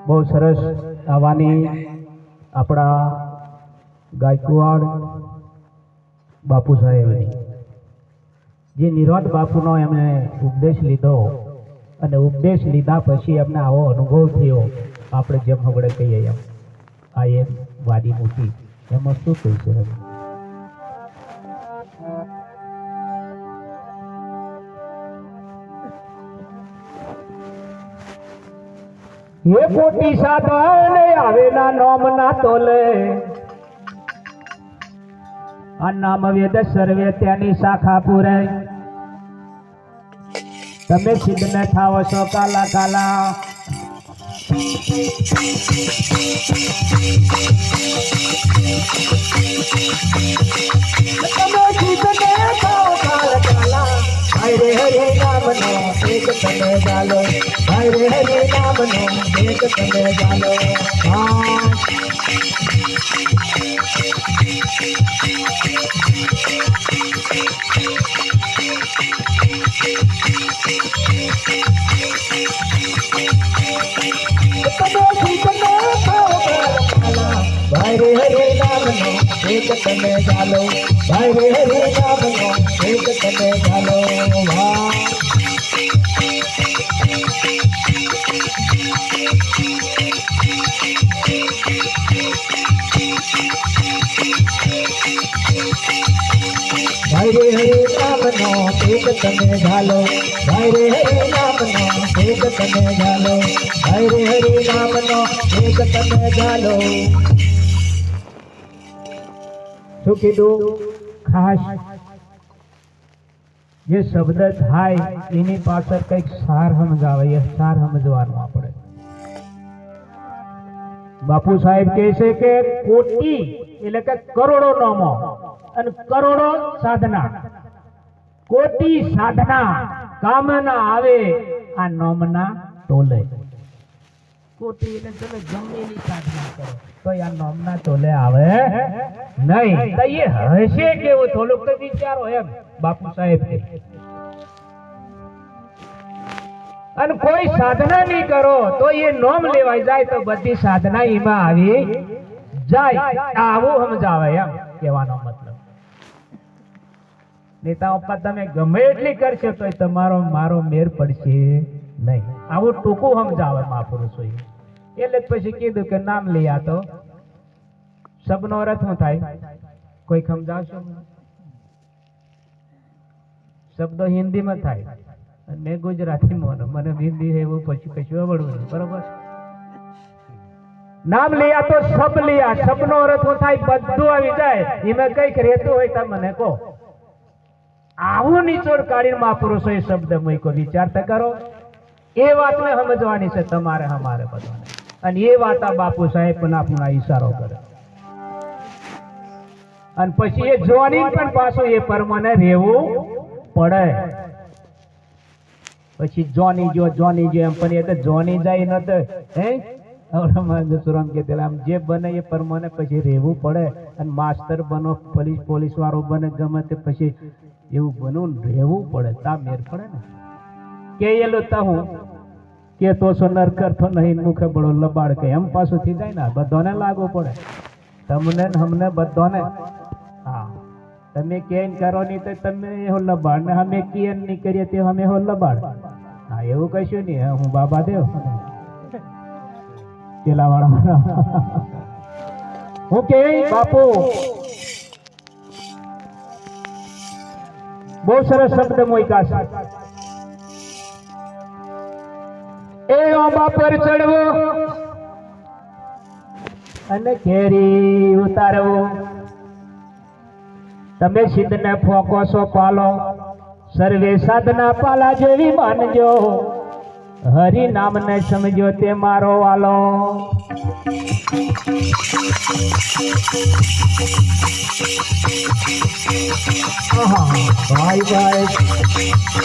બહુ સરસ આવાની આપણા ગાયકવાડ બાપુ સાહેબની જે નિરોધ બાપુનો એમણે ઉપદેશ લીધો અને ઉપદેશ લીધા પછી એમને આવો અનુભવ થયો આપણે જેમ હમણે કહીએ એમ આ એમ વાડી મૂકી એમાં શું કહીશું ये कोटी साधन आवे ना नाम ना तोले आ नाम वेद सर्वे त्यानी शाखा पूरे तमे सिद्ध न थाव सो काला काला तमे सिद्ध न थाव काला काला हरे हरे नाम नो एक तमे जालो हरे हरे नाम नो एक तमे जालो हरे हरे नाम नो एक तमे जालो हरे हरे नाम नो एक तमे जालो हरे हरे नाम नो एक तमे झालो हरे हरे नाम नो एक तमे झालो हरे हरे नाम नो एक तमे झालो શું કીધું ખાસ જે શબ્દ થાય એની પાછળ કઈક સાર સમજાવે એ સાર સમજવાનું આપણે બાપુ સાહેબ કહે છે કે કોટી એટલે કે કરોડો નામો અને કરોડો સાધના કોટી સાધના કામ ના આવે આ નામના તોલે કોટી એટલે તમે ગમે એની સાધના કરો તો આ નામના તોલે આવે નહીં તો એ હશે કેવું થોડુંક તો વિચારો એમ બાપુ સાહેબ કે અને કોઈ સાધના નહીં કરો તો એ નામ લેવાય જાય તો બધી સાધના એમાં આવી જાય આવું સમજાવે એમ કહેવાનો મતલબ નેતાઓ પર તમે ગમે એટલી કરશો તો તમારો મારો મેર પડશે નહીં આવું ટૂંકું સમજાવે મહાપુરુષોએ એટલે પછી કીધું કે નામ લઈ આ તો શબ્દનો અર્થ શું થાય કોઈ સમજાવશો શબ્દો હિન્દીમાં થાય મેં ગુજરાતીમાં મને હિન્દી એવું પછી કશું આવડવું બરોબર નામ लिया तो सब लिया सबનો અર્થ શું થાય બધું આવી જાય એમાં કઈક રહેતું હોય તો મને કહો આવું નીચોડ કાઢીને મહાપુરુષોએ શબ્દ મૂક્યો વિચાર તો કરો એ વાતને સમજવાની છે તમારે અમારે બધાને અને એ વાત આ બાપુ સાહેબ પણ આપણને ઈશારો કરે અને પછી એ જોવાની પણ પાછું એ પરમાને રહેવું પડે પછી જોની જો એમ પણ એ તો જોની જાય ન તો હે સુરમ કે આમ જે બને એ પરમાને પછી રહેવું પડે અને માસ્ટર બનો પોલીસ વાળો બને ગમે તે પછી એવું બનવું રહેવું પડે તા મેર પડે ને કે એલો હું કે તો સો નરકર તો નહીં મુખે બળો લબાડ કે એમ પાછું થઈ જાય ને બધાને લાગુ પડે તમને અમને બધાને હા તમે કેન કરો નહીં તો તમે એવો લબાડ ને અમે કેન નહીં કરીએ તે અમે એવો લબાડ હા એવું કશું નહીં હું બાબા દેવ પેલા વાળા હું કે બાપુ બહુ સરસ શબ્દ મોઈકા છે એ આંબા પર ચડવો અને કેરી ઉતારવો તમે સિદ્ધ ને ફોકો છો પાલો સર્વે સાધના પાલા જેવી માનજો હરિ નામ ને સમજો તે મારો વાલો ભાઈ ભાઈ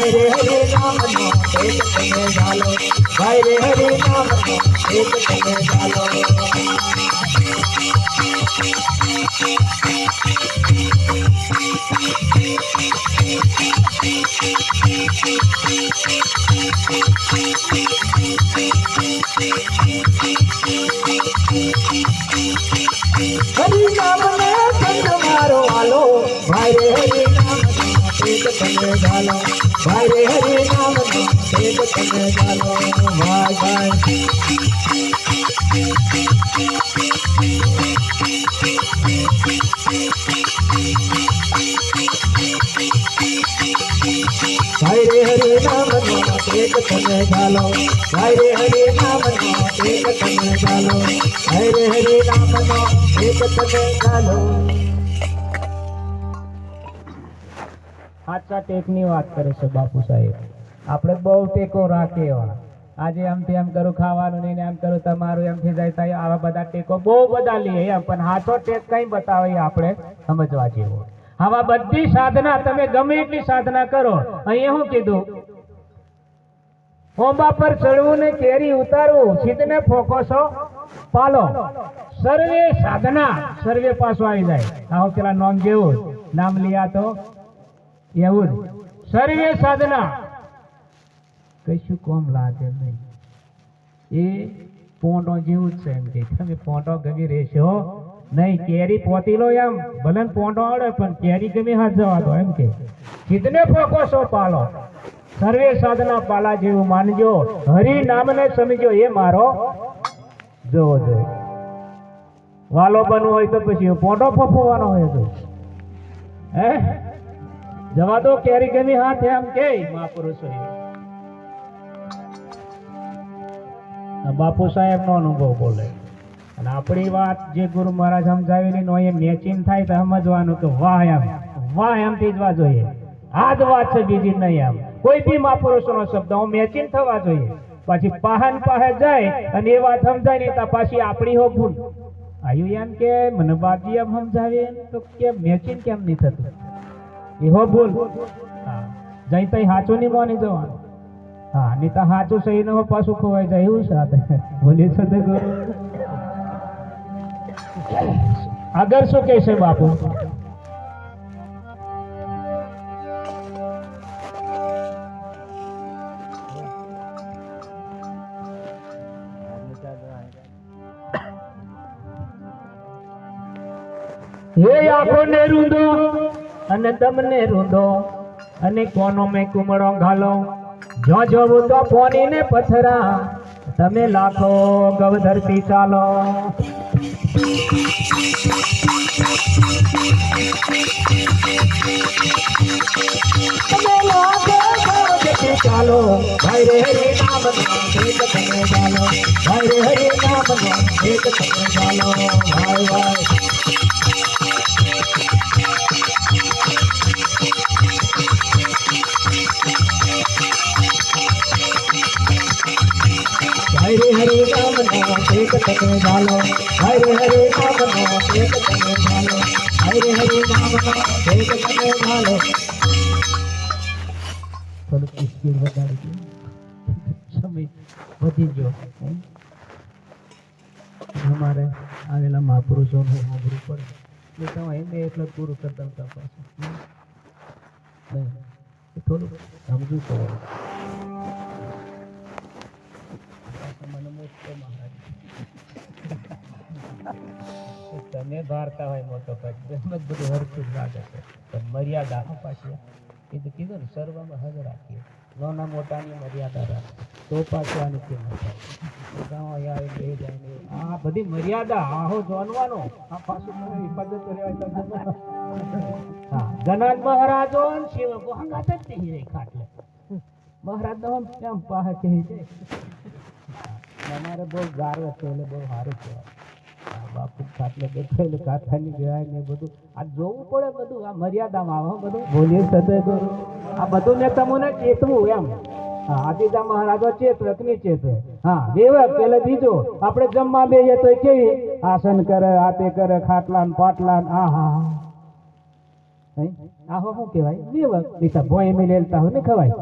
हरे हरे नाम नो एक तमे जालो हरे हरे नाम नो एक तमे जालो હરિ નામ ને સંગ મારો આલો ભાઈ રે હરિ નામ તેજ તમે ગાલો ભાઈ રે હરિ નામ તેજ તમે ગાલો ભાઈ ભાઈ ભાઈ રે હરિ નામ તેજ તમે ગાલો ભાઈ રે હરિ નામ તેજ તમે ગાલો ભાઈ રે હરિ નામ તેજ તમે ગાલો. સાચા ટેકની વાત કરે છે બાપુ સાહેબ. આપણે બહુ ટેકો રાખીએ એવા. આજે આમથી એમ કરું ખાવાનું નહીં ને એમ કરું તમારું એમથી જાય થાય આવા બધા ટેકો બહુ બધા લઈએ એમ, પણ સાચો ટેક કઈ બતાવે આપણે સમજવા જેવો. આવા બધી સાધના તમે ગમે એટલી સાધના કરો, અહીંયા શું કીધું? ઓંબા પર ચડવું ને કેરી ઉતારવું, સીધને ફોકસો પાલો. સર્વે સાધના સર્વે પાછો આવી જાય. આવો પેલા નામ જેવું નામ લીયા તો એવું જ. સર્વે સાધના કશું કોમ લાગે નહીં. એ પોંડો જેવું જ છે એમ કે તમે પોંડો ગમી રહેશો નહીં. કેરી પોતી લો એમ ભલે પોંડો આવડે પણ કેરી ગમી હાથ જવા દો એમ કે સીધને ફોકસો પાલો. સર્વે સાધના પાલા જેવું માનજો, હરિ નામને સમજો એ મારો જોવો જોઈએ. વાલો બનવું હોય તો પછી પોંડો ફફવાનો હોય તો હે જવા દો કેરી ગમી હાથ એમ કે મહાપુરુષો. બાપુ સાહેબ નો અનુભવ બોલે અને આપણી વાત જે ગુરુ મહારાજ સમજાવેલી નો એ મેચિંગ થાય તો સમજવાનું કે વાહ એમથી જ વાત જોઈએ. આ જ વાત છે, બીજી નહીં. એમ કોઈ બી મહાપુરુષો નો શબ્દ મેચિંગ થવા જોઈએ. પછી પાહન પાસે જાય અને એ વાત સમજાય નહીં તો પાછી આપણી હો ભૂલ આવ્યું એમ કે મને બાપજી એમ સમજાવે તો કેમ મેચિંગ કેમ નહીં થતું? એવો ભૂલ. હા જઈ તઈ સાચું નહીં માની જવાનું. હા નહીં તો સાચું સહી ન પાછું ખોવાઈ જાય એવું સાથે બોલી સાથે આગળ શું કહે છે બાપુ? હે આંખોને રૂંધો અને તમને રૂંધો અને કોનો મેં કુમળો ઘાલો. જો જોવું તો પોની ને પથરા તમે લાખો ગવધરતી ચાલો. તમે લાખો ગવધરતી ચાલો ભાઈ રે હરિ નામ એક તમે ચાલો ભાઈ રે હરિ નામ એક તમે ચાલો ભાઈ ભાઈ. હરે હરે નામ એક તમે ચાલો હરે હરે નામ એક તમે ચાલો હરે હરે નામ એક તમે ચાલો. થોડુંક સ્પીડ વધારી દો, સમય વધી ગયો. અમારે આવેલા મહાપુરુષોનું સાંભળવું પડે એટલે તમે એમને એટલું પૂરું કરતા હતા પાછું નહીં થોડુંક સમજવું પડે. તમે ભારતા હોય મોટો પછી બધું હરખું લાગે છે પણ મર્યાદા પાછી કીધું ને સર્વમાં હજ રાખીએ. નાના મોટાની મર્યાદા રાખીએ તો પાછું આની કિંમત થાય. આ બધી મર્યાદા આહો જાણવાનો આ પાછું પદ્ધતિ રહેવાય. હા ગણાજ મહારાજો શિવ હંગાત જ નહીં રહી ખાટલે મહારાજ નો કેમ પાહે કહી છે. અમારે બહુ ગારો છે એટલે બહુ સારું કહેવાય. બાપુ ખાટલે બેઠો એટલે કાઠાની કહેવાય ને બધું આ જોવું પડે. બધું આ મર્યાદામાં આવે બધું બોલીએ સદે આ બધું મેં તમને ચેતવું એમ. હા આદિજા મહારાજો ચેતવે કે નહીં ચેતવે? હા દેવક એટલે બીજું આપણે જમવા બેસીએ તો કેવી આસન કરે આતે કરે ખાટલા ને પાટલા ને આહો શું કહેવાય? દેવક બીજા ભોય મેં લેતા હોય ને ખવાય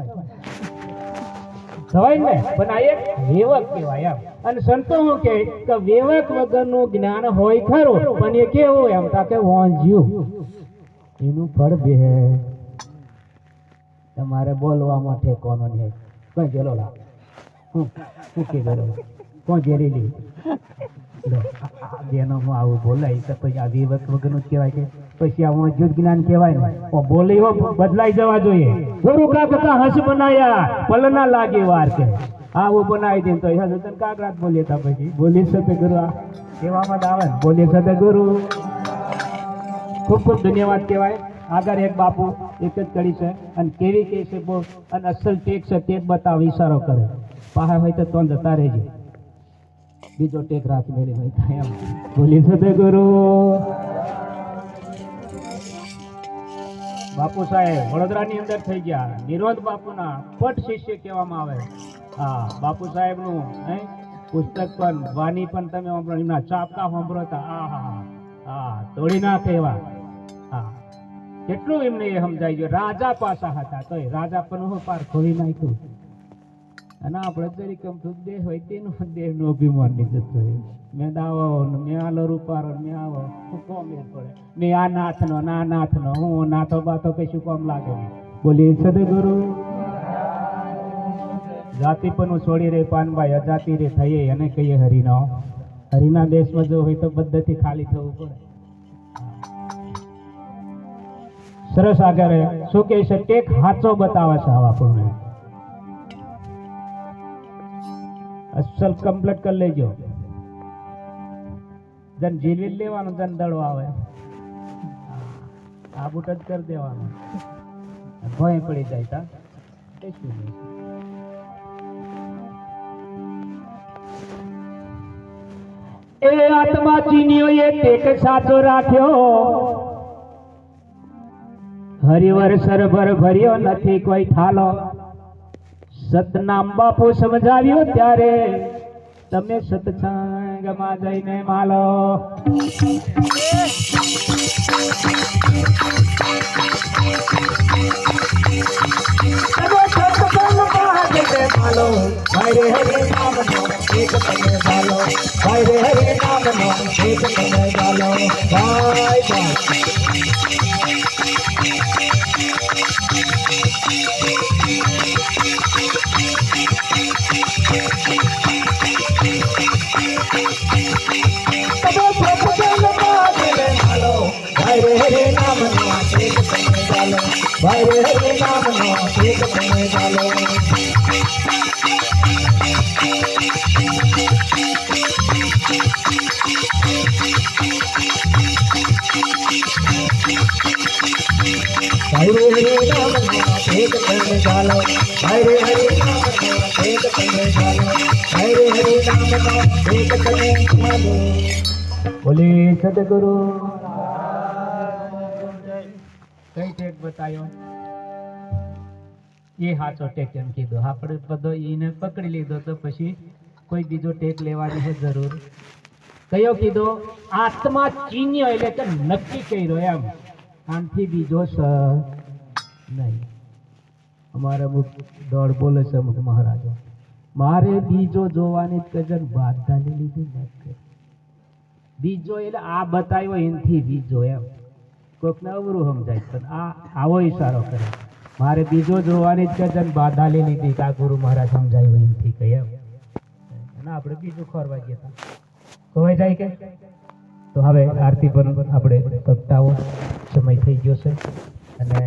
ખવાય ને પણ આ એક વેવક કહેવાય એમ. અને સંતો શું કહે કે વેવક વગરનું જ્ઞાન હોય ખરું પણ એ કેવું એમ કે વાંજ્યું એનું ફળ બે તમારે બોલવા માટે કોનો નહીં કઈ ગયેલો લા શું કીધેલો કોણ જેરી લી બેનો હું આવું બોલાય તો પછી આ વિવેક વગરનું જ કહેવાય કે પછી આ જુદ જ્ઞાન કહેવાય ને બોલીઓ બદલાઈ જવા જોઈએ. ગુરુ કા કથા હસ બનાયા પલના લાગે વાર કે આવું બનાવી દે તો હજુ કાગરાત બોલીએ તા પછી બોલી સતે ગુરુ આ કહેવામાં આવે ને બોલી સતે ગુરુ. ખૂબ ખૂબ ધન્યવાદ કહેવાય. આગળ એક બાપુ એક જ કડી છે અને કેવી કે છે બહુ અને અસલ ટેક છે તે જ બતાવ ઈશારો કરે પાહા હોય તો તોંદ જતા રહેજે બીજો ટેક રાખી મેળી હોય એમ બોલી સતે ગુરુ. બાપુ સાહેબ વડોદરાની અંદર થઈ ગયા નિરોધ બાપુના પટ શિષ્ય કહેવામાં આવે. હા બાપુ સાહેબનું પુસ્તક પણ વાણી પણ તમે એમના ચાપકા સાંભળો હતા. હા તોડી નાખે એવા. હા કેટલું એમને એ સમજાઈ ગયું. રાજા પાસા હતા તો રાજા પણ પાર ખોવી નાખ્યું અને આપણે તરીકે દેહ હોય તેનું દેહનું અભિમાન નહીં જતું હોય. મેં દાવો મેં આલો રૂપારો મેં આવો શું કોમ મેળ પડે મેં આ નાથનો ના નાથનો હું નાથો બાતો કશું કોમ લાગે. બોલી સદગુરુ. જાતિ પણ છોડી રે પાનભાઈ અજાતિ રે થઈએ અને કહીએ હરિનો. હરિના દેશમાં જો હોય તો બધેથી ખાલી થવું પડે. સરસ આગળ શું કહે છે ટેક હાચો બતાવે છે આવા આપણને. અસલ કમ્પ્લીટ કરી લેજો. જન જીલવી લેવાનું જન દડો આવે આ બુટ જ કરી દેવાનું ભોય પડી જાય તા એ આત્મા ચીનીઓ એ ટેક સાચો રાખ્યો હરિવર સરભર ભર્યો નથી કોઈ થાલો. સતનામ બાપુ સમજાવ્યો ત્યારે તમે સત્સંગમાં જઈને માલો. હરે હરે નામનો એક તમે ચાલો હરે હરે નામનો એક તમે ચાલો ભાઈ હરે હરે નામનો એક તમે ચાલો હરે હરે નામનો એક તમે ચાલો. હરે હરે નામનો એક તમે ચાલો હરે હરે નામનો એક તમે ચાલો હરે હરે નામનો એક તમે ચાલો. બોલી સદગુરુ. કઈ ટેક બતાયો એ હાચો ટેક એમ કીધું. આપણે બધો એને પકડી લીધો તો પછી કોઈ બીજો ટેક લેવાની છે જરૂર. કયો કીધો આત્મા ચીન્યો એટલે કે નક્કી કર્યો એમ આનથી બીજો સ નહીં. અમારે અમુક દોડ બોલે છે અમુક મહારાજો મારે બીજો જોવાની કજન બાધા લીધી નથી. બીજો એટલે આ બતાવ્યો એનથી બીજો એમ કોઈકને અવરું સમજાય પણ આ આવો ઈશારો કરે મારે બીજો જોવાની જ કજન બાધા લીધી કા ગુરુ મહારાજ સમજાયું એનથી કહે એમ અને આપણે બીજું ખોરવા ગયા ખોવાઈ જાય કે. તો હવે આરતી પર આપણે પ્રગટાવો સમય થઈ ગયો છે અને